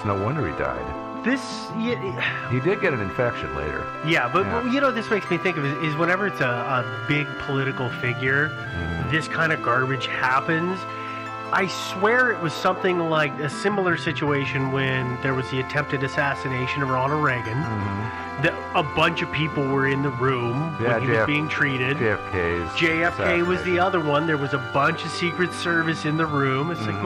It's no wonder he died. He did get an infection later. Yeah, but this makes me think of is whenever it's a big political figure, this kind of garbage happens. I swear it was something like a similar situation when there was the attempted assassination of Ronald Reagan. A bunch of people were in the room when he was being treated. JFK was the other one. There was a bunch of Secret Service in the room. It's like,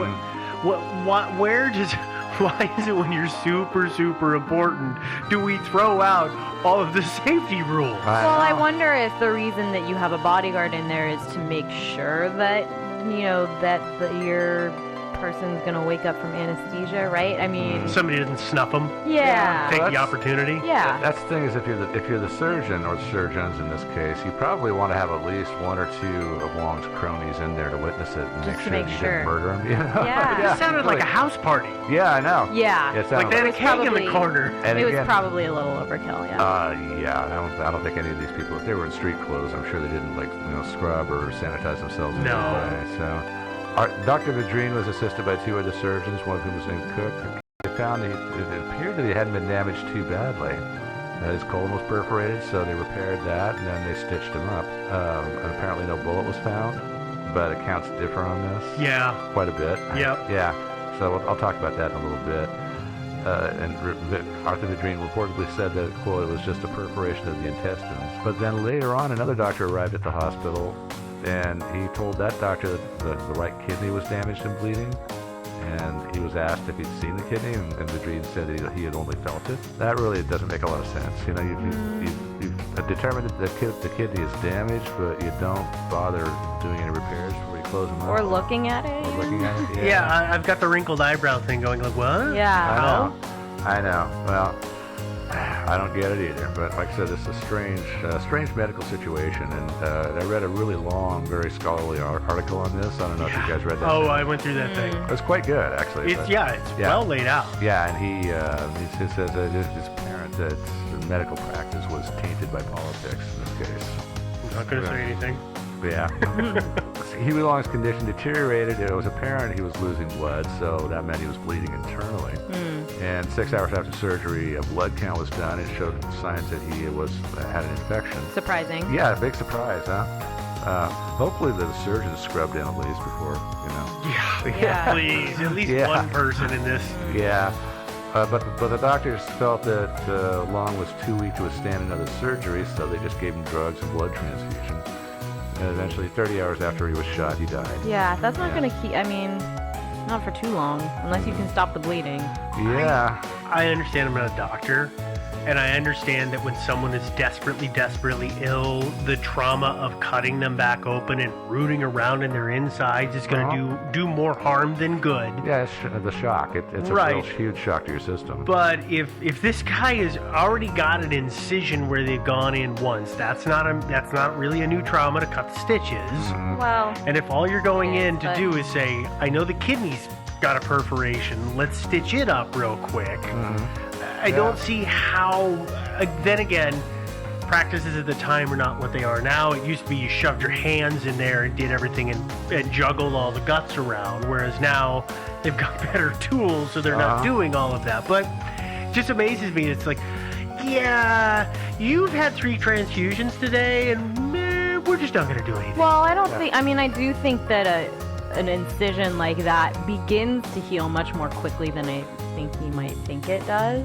why is it when you're super, super important do we throw out all of the safety rules? Well, I wonder if the reason that you have a bodyguard in there is to make sure that your person's going to wake up from anesthesia, right? I mean... Somebody didn't snuff them. Yeah. Take the opportunity. Yeah. That's the thing is if you're the surgeon, or surgeons in this case, you probably want to have at least one or two of Wong's cronies in there to witness it and make sure you didn't murder him. You know? Yeah. It sounded like a house party. Yeah, I know. Yeah. Like that keg in the corner. And it was probably a little overkill, yeah. I don't think any of these people, if they were in street clothes, I'm sure they didn't scrub or sanitize themselves in any way. So Dr. Vidrine was assisted by two other surgeons, one of whom was named Cook. They found it appeared that he hadn't been damaged too badly. His colon was perforated, so they repaired that, and then they stitched him up. And apparently no bullet was found, but accounts differ on this. Yeah. Quite a bit. Yep. Yeah. So I'll talk about that in a little bit. And Arthur Vidrine reportedly said that, quote, it was just a perforation of the intestines. But then later on, another doctor arrived at the hospital, and he told that doctor that the right kidney was damaged and bleeding. And he was asked if he'd seen the kidney, and Vidrine said that he had only felt it. That really doesn't make a lot of sense. You know, you've determined that the kidney is damaged, but you don't bother doing any repairs before you close them up. Or looking at it. Yeah, I've got the wrinkled eyebrow thing going, like, what? Yeah. I know. Well, I don't get it either. But like I said, it's a strange medical situation. And I read a really long, very scholarly article on this. I don't know if you guys read that. Oh, I went through that thing. It was quite good, actually. It's well laid out. Yeah, and he says that it's apparent that the medical practice was tainted by politics in this case. I'm not going to say anything. Yeah. Huey Long's condition deteriorated. It was apparent he was losing blood, so that meant he was bleeding internally. And 6 hours after surgery, a blood count was done. It showed signs that he had an infection. Surprising. Yeah, big surprise, huh? Hopefully the surgeon scrubbed in at least before, Yeah. Please, at least one person in this. Yeah. But the doctors felt that Long was too weak to withstand another surgery, so they just gave him drugs and blood transfusion. And eventually, 30 hours after he was shot, he died. Yeah, that's not going to keep, not for too long, unless you can stop the bleeding. Yeah. I understand I'm not a doctor, and I understand that when someone is desperately, desperately ill, the trauma of cutting them back open and rooting around in their insides is going to do more harm than good. Yeah, it's the shock. It's a real huge shock to your system. But if this guy has already got an incision where they've gone in once, that's not really a new trauma to cut the stitches. Well, and if all you're going in to do is say, I know the kidney's got a perforation, let's stitch it up real quick. I don't see how. Then again, practices at the time are not what they are now. It used to be you shoved your hands in there and did everything and juggled all the guts around, whereas now they've got better tools, so they're not doing all of that. But it just amazes me. It's like, yeah, you've had 3 transfusions today, and we're just not going to do anything. Well, I don't think. I do think that an incision like that begins to heal much more quickly than I think you might think it does.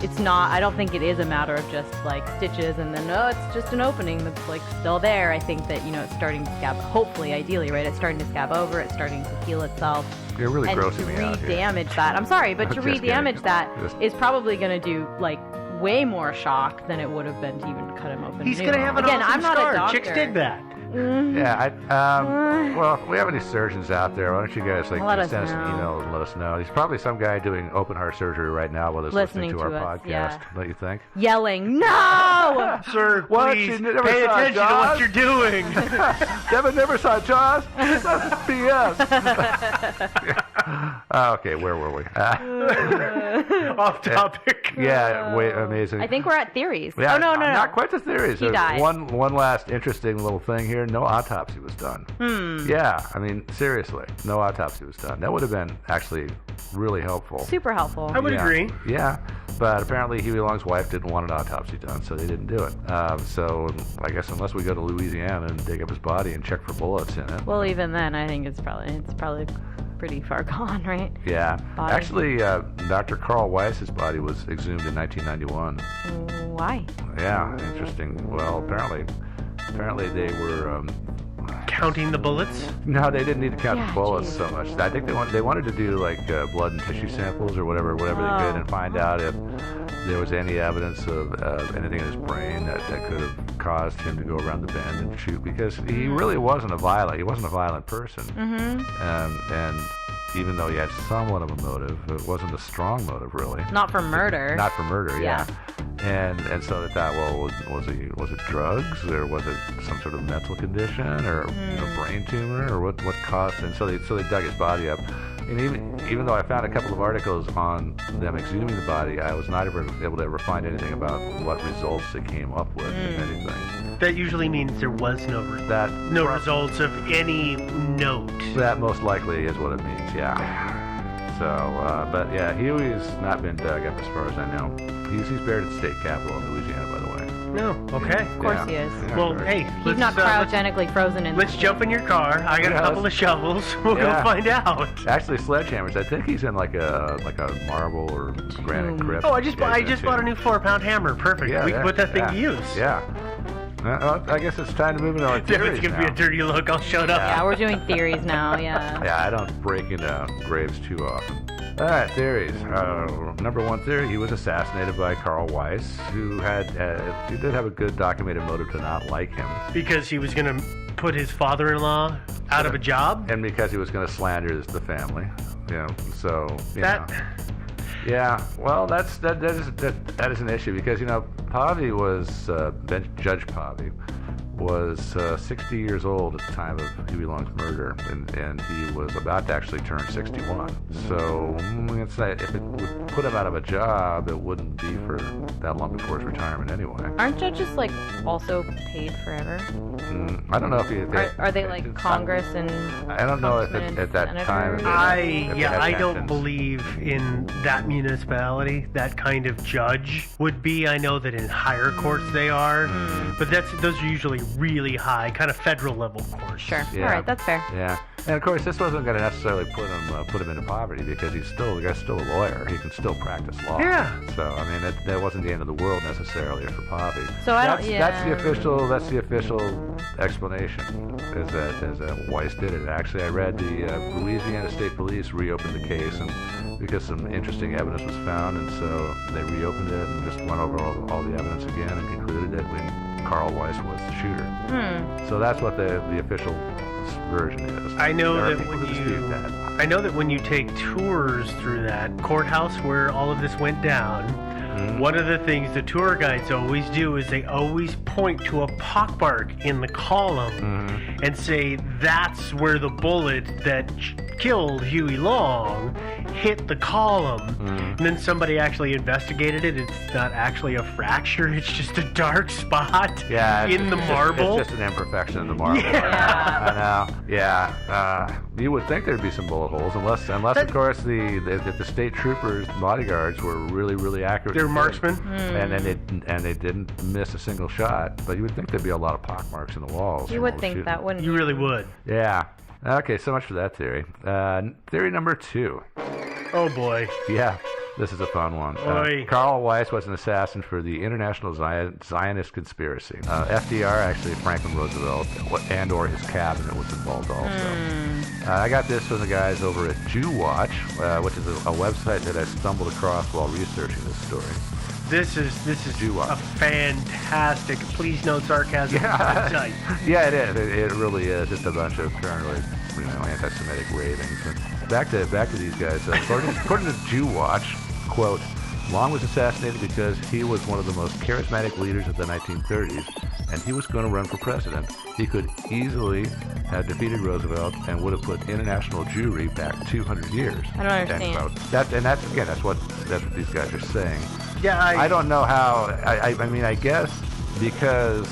It's not, I don't think it is a matter of just like stitches and then, it's just an opening that's like still there. I think that, it's starting to scab, hopefully, ideally, right? It's starting to scab over, it's starting to heal itself. You're really and grossing me out here. To re-damage that, I'm sorry, but to re-damage that is probably going to do like way more shock than it would have been to even cut him open. He's going to have an awesome I'm not scar. a doctor. Chicks dig that. Yeah, well, if we have any surgeons out there, why don't you guys send us an email and let us know. There's probably some guy doing open heart surgery right now while he's listening to our podcast. Yeah. Don't you think? Yelling, no! No! Sir, What? please You never pay saw attention to Jaws? what you're doing. Devin never saw Jaws? That's BS. Okay, where were we? Off topic. Yeah, wait, amazing. I think we're at theories. Yeah, Oh, no. Not quite the theories. He died. One last interesting little thing here. No autopsy was done. Yeah, I mean, seriously, no autopsy was done. That would have been actually really helpful. Super helpful. I would agree. Yeah, but apparently Huey Long's wife didn't want an autopsy done, so they didn't do it. So I guess unless we go to Louisiana and dig up his body and check for bullets in it. Well, even then, I think it's probably pretty far gone, right? Yeah. Body. Actually, Dr. Carl Weiss's body was exhumed in 1991. Why? Yeah, interesting. Well, apparently they were. Counting the bullets. No, they didn't need to count Yeah, the bullets geez. so much. I think they wanted to do like blood and tissue samples or whatever they could, and find out if there was any evidence of anything in his brain that could have caused him to go around the bend and shoot. Because he really wasn't a violent person, and even though he had somewhat of a motive, it wasn't a strong motive really. Not for murder. Not for murder, yeah. Yeah. And so they thought, well, was it drugs, or was it some sort of mental condition, or a brain tumor, or what caused? And so they dug his body up. And even though I found a couple of articles on them exhuming the body, I was not able to ever find anything about what results they came up with, if anything. That usually means there was no results of any note. That most likely is what it means, yeah. So, but yeah, Huey's not been dug up as far as I know. He's buried at the state capitol in Louisiana, by the way. No, okay. Of course he is. Yeah, Well, sure. hey, He's not cryogenically frozen in. let's jump in your car. I got a Yeah, couple of shovels. We'll go yeah. find out. Actually, sledgehammers. I think he's in like a marble or granite crypt. Oh, I just bought a new 4-pound hammer. Perfect. Yeah, we can put that thing to use. Yeah. I guess it's time to move into our If theories it's gonna now. be a dirty look, I'll shut up. Yeah, we're doing theories now. Yeah. Yeah, I don't break into graves too often. All right, theories. Number one theory: he was assassinated by Carl Weiss, who he did have a good documented motive to not like him, Because he was gonna put his father-in-law out of a job. and because he was going to slander the family. So you That- know. Yeah, well, that is an issue because Pavey was Judge Pavey was 60 years old at the time of Huey Long's murder, and he was about to actually turn 61. So it's not, if it would put him out of a job, it wouldn't be for that long before his retirement anyway. Aren't judges like also paid forever? I don't know if he. Are they like Congress and? I don't know if Congressmen at that and time. senators? I don't pensions. believe in that municipality. That kind of judge would be. I know that in higher courts they are, but those are usually really high, kind of federal level courts. Sure. Yeah. All right, that's fair. Yeah, and of course, this wasn't going to necessarily put him into poverty because the guy's still a lawyer. He can still practice law. Yeah. So I mean, that wasn't the end of the world necessarily for Pavey. So I don't. That's Yeah. That's the official explanation. Is that Weiss did it? Actually, I read the Louisiana State Police reopened the case, and because some interesting evidence was found, and so they reopened it and just went over all the evidence again and concluded that Carl Weiss was the shooter. So that's what the official version is. I know There are that people when who dispute that. I know that when you take tours through that courthouse where all of this went down, one of the things the tour guides always do is they always point to a pockmark in the column and say that's where the bullet that killed Huey Long hit the column. And then somebody actually investigated it. It's not actually a fracture. It's just a dark spot Yeah, in the marble. It's just an imperfection in the marble. Yeah. I know. Yeah, you would think there'd be some bullet holes, unless of course the state troopers, bodyguards were really accurate. They're marksmen. and they didn't miss a single shot. But you would think there'd be a lot of pockmarks in the walls. You from would all the think shooting. that, wouldn't You you? really would. Yeah. Okay, so much for that theory. Theory number 2. Oh boy. Yeah, this is a fun one. Oy. Carl Weiss was an assassin for the International Zionist Conspiracy. FDR, actually Franklin Roosevelt, and/or his cabinet was involved also. I got this from the guys over at Jew Watch, which is a website that I stumbled across while researching this story. This is Jew-Watch. a fantastic, please no sarcasm website. Yeah, it is. It really is. Just a bunch of paranoid, anti-Semitic ravings. And back to these guys. According to Jew Watch, quote, Long was assassinated because he was one of the most charismatic leaders of the 1930s, and he was going to run for president. He could easily have defeated Roosevelt and would have put international Jewry back 200 years. I don't understand. End quote. That's what these guys are saying. Yeah, I don't know how. I mean, I guess because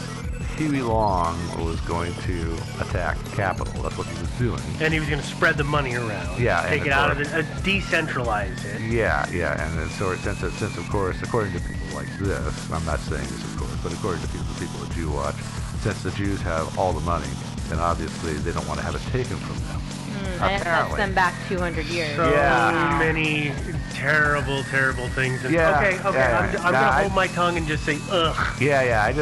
Huey Long was going to attack the Capitol. That's what he was doing. and he was going to spread the money around. Yeah, take and it of out of course- it, decentralize it. Yeah, and then so since of course, according to people like this, I'm not saying this of course, but according to people at Jew Watch, since the Jews have all the money, then obviously they don't want to have it taken from them. And it sets Apparently. them back 200 years. So Yeah. many terrible things. And Yeah, okay. yeah, I'm yeah. going Nah, to I- hold my tongue and just say, ugh. Yeah, I'm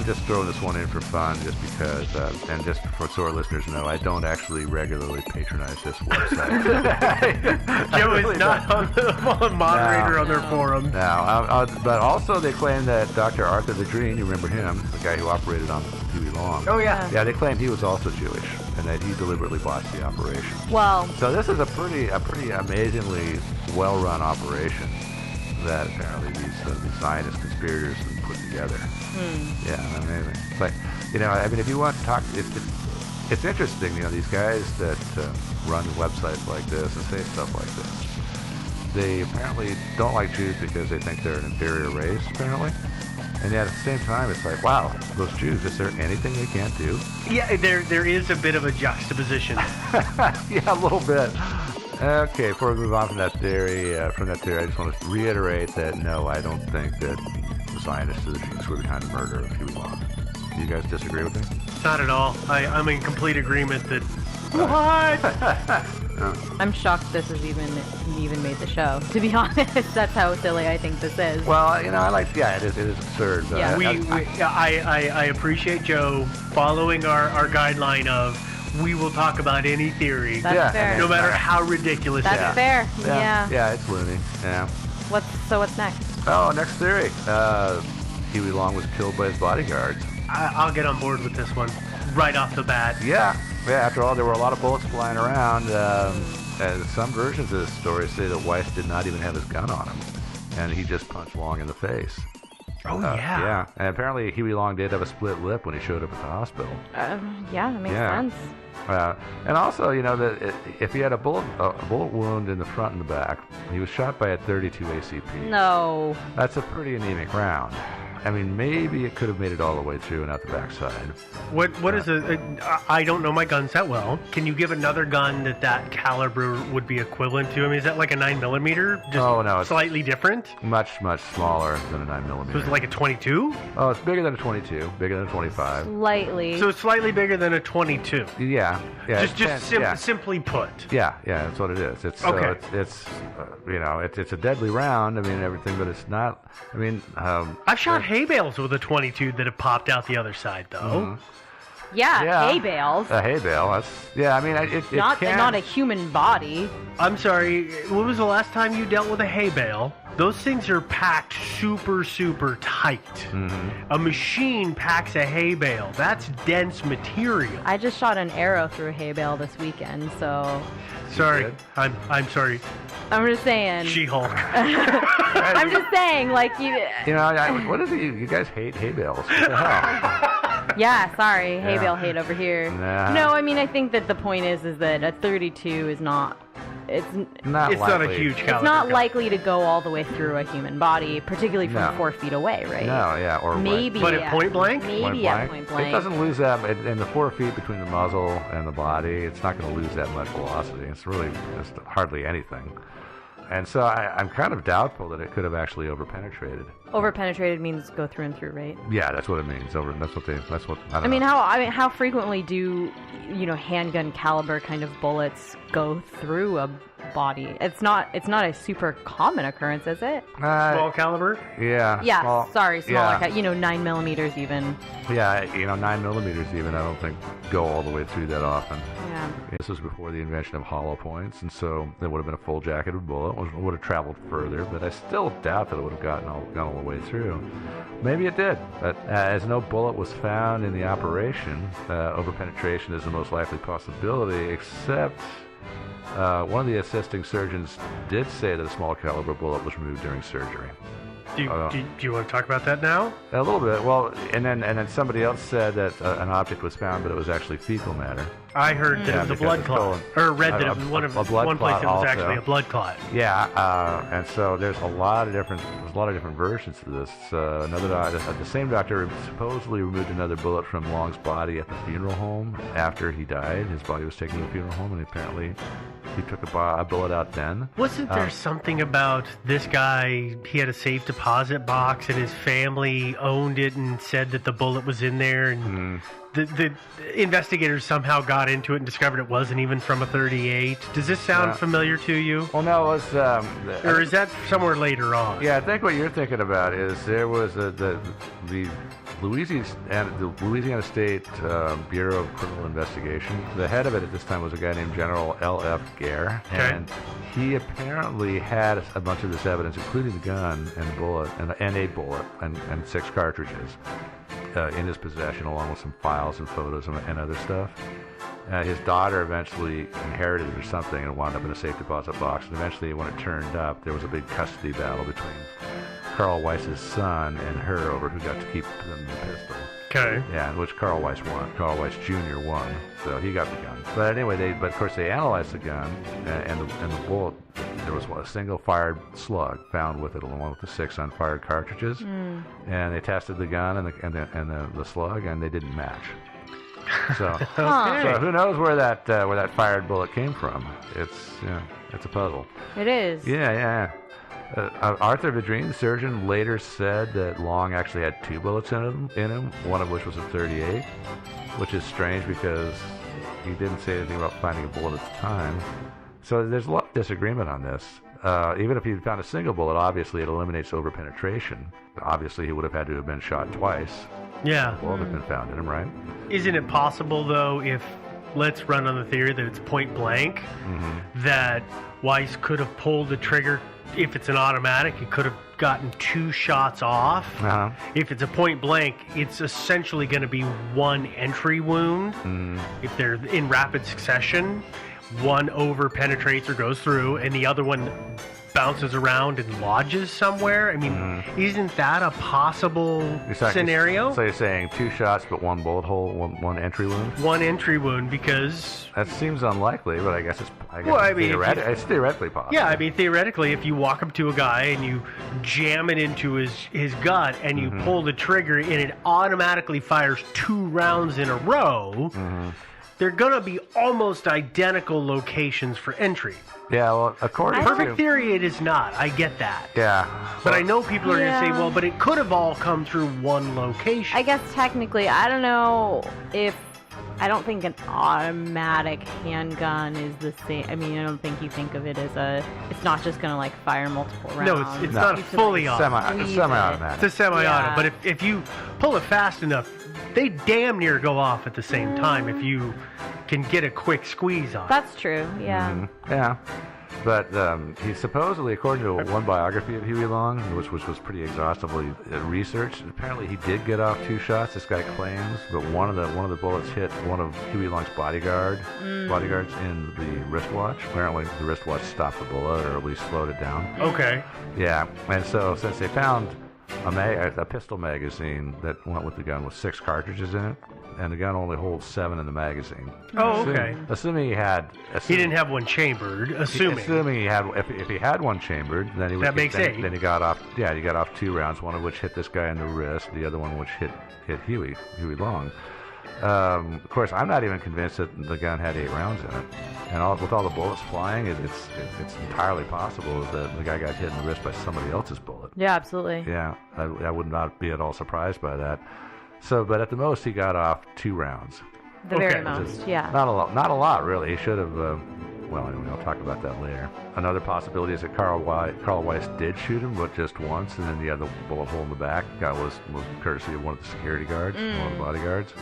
just throwing this one in for fun, just because, and just so our listeners know, I don't actually regularly patronize this website. Joe is not on the moderator No. on their forum. Now, but also they claim that Dr. Arthur Vidrine, you remember him, the guy who operated on Huey Long. Oh, yeah. Yeah, they claim he was also Jewish, and that he deliberately botched the operation. Well, So this is a pretty amazingly well-run operation that apparently these Zionist conspirators have put together. Yeah, amazing. But I mean, if you want to talk, it's interesting. These guys that run websites like this and say stuff like this, they apparently don't like Jews because they think they're an inferior race, apparently. And yet at the same time, it's like, wow, those Jews, is there anything they can't do? Yeah, there is a bit of a juxtaposition. Yeah, a little bit. Okay, before we move on from that theory, I just want to reiterate that no, I don't think that the Zionists or the Jews were behind the murder of Huey Long. Do you guys disagree with me? Not at all. I'm in complete agreement that. What? I'm shocked this has even made the show. To be honest, that's how silly I think this is. Well, I like, yeah, it is absurd. But Yeah. I appreciate Joe following our guideline of we will talk about any theory, That's yeah, fair. no matter how ridiculous That's it is. fair. Yeah. Yeah, it's loony. Yeah. What's next? Oh, next theory. Huey Long was killed by his bodyguards. I'll get on board with this one right off the bat. Yeah. After all, there were a lot of bullets flying around. And some versions of this story say that Weiss did not even have his gun on him, and he just punched Long in the face. Oh, yeah. Yeah, and apparently Huey Long did have a split lip when he showed up at the hospital. Yeah, that makes Yeah. sense. And also, that if he had a bullet wound in the front and the back, he was shot by a .32 ACP. No. That's a pretty anemic round. I mean, maybe it could have made it all the way through and out the backside. What is I don't know my guns that well. Can you give another gun that caliber would be equivalent to? I mean, is that like a 9mm? Just Oh, no, it's- slightly different? Much smaller than a 9mm. So it's like a 22? Oh, it's bigger than a 22, bigger than a 25. Slightly. So it's slightly bigger than a 22. Yeah. Simply put. Yeah, that's what it is. It's Okay. it's a deadly round. I mean, everything, but it's not. I mean, I've shot hay bales with a 22 that have popped out the other side, though. yeah, hay bales. A hay bale. I mean, it Not can. not a human body. I'm sorry, when was the last time you dealt with a hay bale? Those things are packed super, super tight. Mm-hmm. A machine packs a hay bale. That's dense material. I just shot an arrow through a hay bale this weekend, so Sorry, did? I'm sorry, I'm just saying. She-Hulk. I'm just saying, like you. What is it? You guys hate hay bales? What the hell? Yeah, sorry, hay Yeah. bale hate over here. Nah. No, I mean I think that the point is that a 32 is not. It's Not It's not a likely. huge caliber. it's not gun. likely to go all the way through a human body, particularly from No. 4 feet away, right? No, yeah, or Maybe. But at point blank? Maybe at point blank. It doesn't lose that in the 4 feet between the muzzle and the body. It's not going to lose that much velocity. It's hardly anything. And so I'm kind of doubtful that it could have actually overpenetrated. Overpenetrated means go through and through, right? Yeah, that's what it means. I don't know. How frequently do handgun caliber kind of bullets go through a body? It's not a super common occurrence, is it? Small caliber? Yeah. Yeah, smaller smaller. Yeah, 9 millimeters even. yeah, 9mm even. I don't think go all the way through that often. Yeah. This was before the invention of hollow points, and so it would have been a full jacketed bullet. It would have traveled further, but I still doubt that it would have gone all the way through. Maybe it did, but as no bullet was found in the operation, overpenetration is the most likely possibility, except One of the assisting surgeons did say that a small caliber bullet was removed during surgery. Do you want to talk about that now? A little bit. Well, and then somebody else said that an object was found, but it was actually fecal matter. I heard that it was a blood clot, or read that it was one place clot it was also. actually a blood clot. Yeah, and so there's a lot of different versions to this. The same doctor supposedly removed another bullet from Long's body at the funeral home after he died. His body was taken to the funeral home, and apparently he took a bullet out then. Wasn't there something about this guy? He had a safe deposit box, and his family owned it and said that the bullet was in there, and the investigators somehow got into it and discovered it wasn't even from a .38. Does this sound familiar to you? Well, no, it was. Or is that somewhere later on? Yeah, I think what you're thinking about is there was the Louisiana State Bureau of Criminal Investigation. The head of it at this time was a guy named General L.F. Gare, and he apparently had a bunch of this evidence, including the gun and bullet and a bullet and 6 cartridges in his possession, along with some files and photos and other stuff. His daughter eventually inherited it or something and wound up in a safe deposit box. And eventually, when it turned up, there was a big custody battle between Carl Weiss's son and her over who got to keep the pistol. Okay. Yeah, which Carl Weiss won. Carl Weiss Jr. won, so he got the gun. But anyway, of course they analyzed the gun and the bullet. There was a single fired slug found with it, along with the 6 unfired cartridges. And they tested the gun and the slug, and they didn't match. So, so who knows where that fired bullet came from? It's a puzzle. It is. Yeah. Arthur Vidrine, the surgeon, later said that Long actually had 2 bullets in him, one of which was a .38, which is strange because he didn't say anything about finding a bullet at the time. So there's a lot of disagreement on this. Even if he found a single bullet, obviously it eliminates overpenetration. Obviously he would have had to have been shot twice. Yeah. A bullet had been found in him, right? Isn't it possible, though, if, let's run on the theory that it's point blank, that Weiss could have pulled the trigger? If it's an automatic, it could have gotten 2 shots off. If it's a point blank, it's essentially going to be 1 entry wound. If they're in rapid succession, one over penetrates or goes through, and the other one bounces around and lodges somewhere. I mean, isn't that a possible scenario? So you're saying 2 shots, but 1 bullet hole, one entry wound? 1 entry wound, because that seems unlikely, but I guess it's theoretically possible. Yeah, I mean, theoretically, if you walk up to a guy and you jam it into his gut and you pull the trigger and it automatically fires 2 rounds in a row, they're going to be almost identical locations for entry. Yeah, well, according to... Perfect theory, it is not. I get that. Yeah. But I know people are going to say, well, but it could have all come through 1 location. I guess technically, I don't know if... I don't think an automatic handgun is the same. I mean, I don't think you think of it as it's not just going to, like, fire multiple rounds. No, it's not a fully auto. It's semi-automatic. It's a semi-auto. But if you pull it fast enough, they damn near go off at the same time if you can get a quick squeeze on. That's true, yeah. Yeah. But he supposedly, according to one biography of Huey Long, which was pretty exhaustively researched, apparently he did get off 2 shots, this guy claims, but one of the bullets hit one of Huey Long's bodyguards in the wristwatch. Apparently the wristwatch stopped the bullet, or at least slowed it down. Okay. Yeah, and so since they found a pistol magazine that went with the gun with 6 cartridges in it, and the gun only holds 7 in the magazine. Oh, okay. Assuming he had... He didn't have one chambered, assuming. Assuming he had... If he had one chambered, then he would... That makes 8. Then he got off... Yeah, he got off 2 rounds, one of which hit this guy in the wrist, the other one which hit Huey Long. Of course, I'm not even convinced that the gun had 8 rounds in it. And with all the bullets flying, it's entirely possible that the guy got hit in the wrist by somebody else's bullet. Yeah, absolutely. Yeah, I would not be at all surprised by that. So, but at the most, he got off 2 rounds. The very most, yeah. Not a lot, really. He should have. Well, anyway, I'll talk about that later. Another possibility is that Carl Weiss did shoot him, but just once, and then the other bullet hole in the back was courtesy of one of the security guards, one of the bodyguards.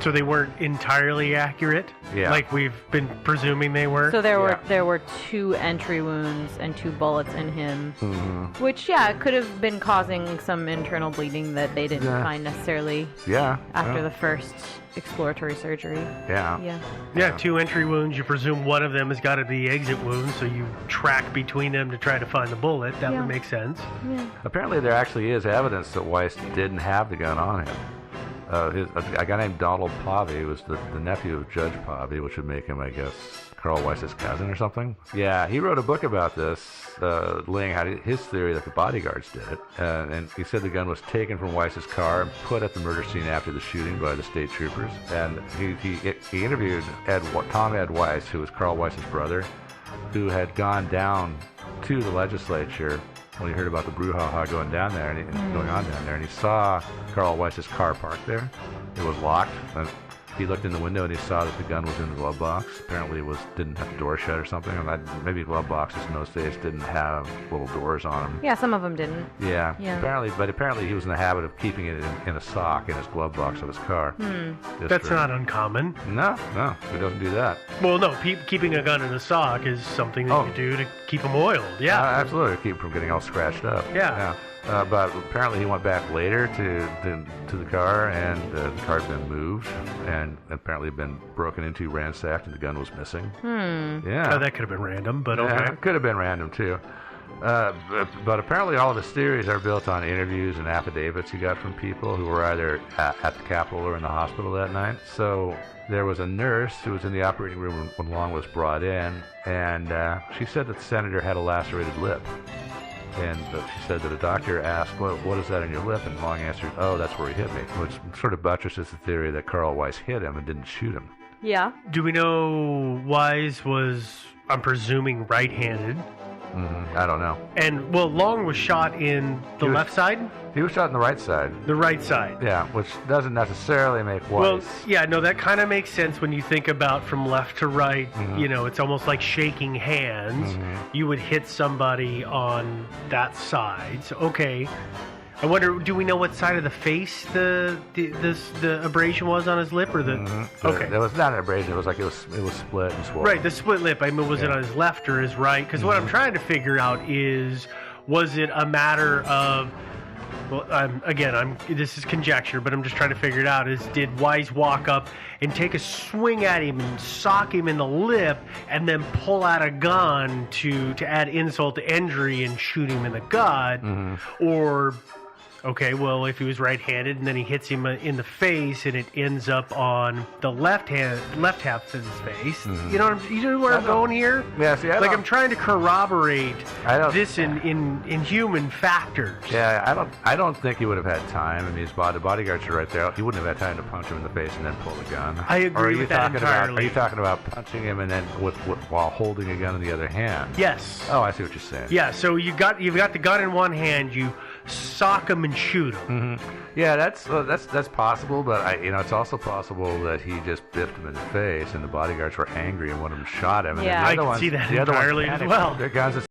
So they weren't entirely accurate? Yeah. Like we've been presuming they were? So there Yeah. were 2 entry wounds and 2 bullets in him, Mm-hmm. which could have been causing some internal bleeding that they didn't Yeah. find necessarily Yeah. after yeah. the first exploratory surgery. Yeah. Yeah. Yeah, 2 entry wounds. You presume one of them has got to be exit wounds, so you track between them to try to find the bullet. That Yeah. would make sense. Yeah. Apparently, there actually is evidence that Weiss didn't have the gun on him. A guy named Donald Pavey was the nephew of Judge Pavey, which would make him, I guess, Carl Weiss's cousin or something. Yeah, he wrote a book about this, laying out his theory that the bodyguards did it. And he said the gun was taken from Weiss's car and put at the murder scene after the shooting by the state troopers. And he interviewed Tom Ed Weiss, who was Carl Weiss's brother, who had gone down to the legislature when he heard about the brouhaha going down there and going on down there, and he saw Carl Weiss's car parked there. It was locked, and he looked in the window and he saw that the gun was in the glove box. Apparently, it didn't have the door shut or something. And maybe glove boxes in those days didn't have little doors on them. Yeah, some of them didn't. Yeah. Yeah. Apparently he was in the habit of keeping it in a sock in his glove box of his car. Just That's for- not uncommon. No, he doesn't do that. Well, no, keeping a gun in a sock is something that Oh. you do to keep them oiled. Yeah. Absolutely, keep from getting all scratched up. Yeah. But apparently he went back later to the car, and the car had been moved, and apparently had been broken into, ransacked, and the gun was missing. Yeah. Oh, that could have been random, but Yeah, okay. it could have been random too. But apparently all of his theories are built on interviews and affidavits he got from people who were either at the Capitol or in the hospital that night. So there was a nurse who was in the operating room when Long was brought in, and she said that the senator had a lacerated lip. And she said that a doctor asked, well, what is that on your lip? And Long answered, oh, that's where he hit me, which sort of buttresses the theory that Carl Weiss hit him and didn't shoot him. Yeah. Do we know Wise was, I'm presuming, right-handed? I don't know. And, well, Long was shot in the He was- left side? He was shot in the right side. The right side. Yeah, which doesn't necessarily make Well, Weiss. yeah, no, that kind of makes sense when you think about from left to right. Mm-hmm. You know, it's almost like shaking hands. You would hit somebody on that side. So, okay. I wonder, do we know what side of the face the abrasion was on his lip, or the? Okay. It was not an abrasion. It was like it was split and swollen. Right, the split lip. I mean, was it Yeah. on his left or his right? Because what I'm trying to figure out is, was it a matter of, well, this is conjecture, but I'm just trying to figure it out. Did Wise walk up and take a swing at him and sock him in the lip, and then pull out a gun to add insult to injury and shoot him in the gut, or? Okay, well, if he was right-handed and then he hits him in the face and it ends up on the left half of his face, you know where I'm going here? Yeah, see, I'm trying to corroborate I don't- this in human factors. Yeah, I don't think he would have had time. I mean, the bodyguards are right there. He wouldn't have had time to punch him in the face and then pull the gun. I agree Or are you with that talking entirely. Are you talking about punching him and then while holding a gun in the other hand? Yes. Oh, I see what you're saying. Yeah. So you've got the gun in one hand. You sock him and shoot him. Yeah, that's possible, but it's also possible that he just biffed him in the face, and the bodyguards were angry, and one of them shot him. And Yeah. then the I other can ones- see that the other ones entirely as panicked. well. Their guns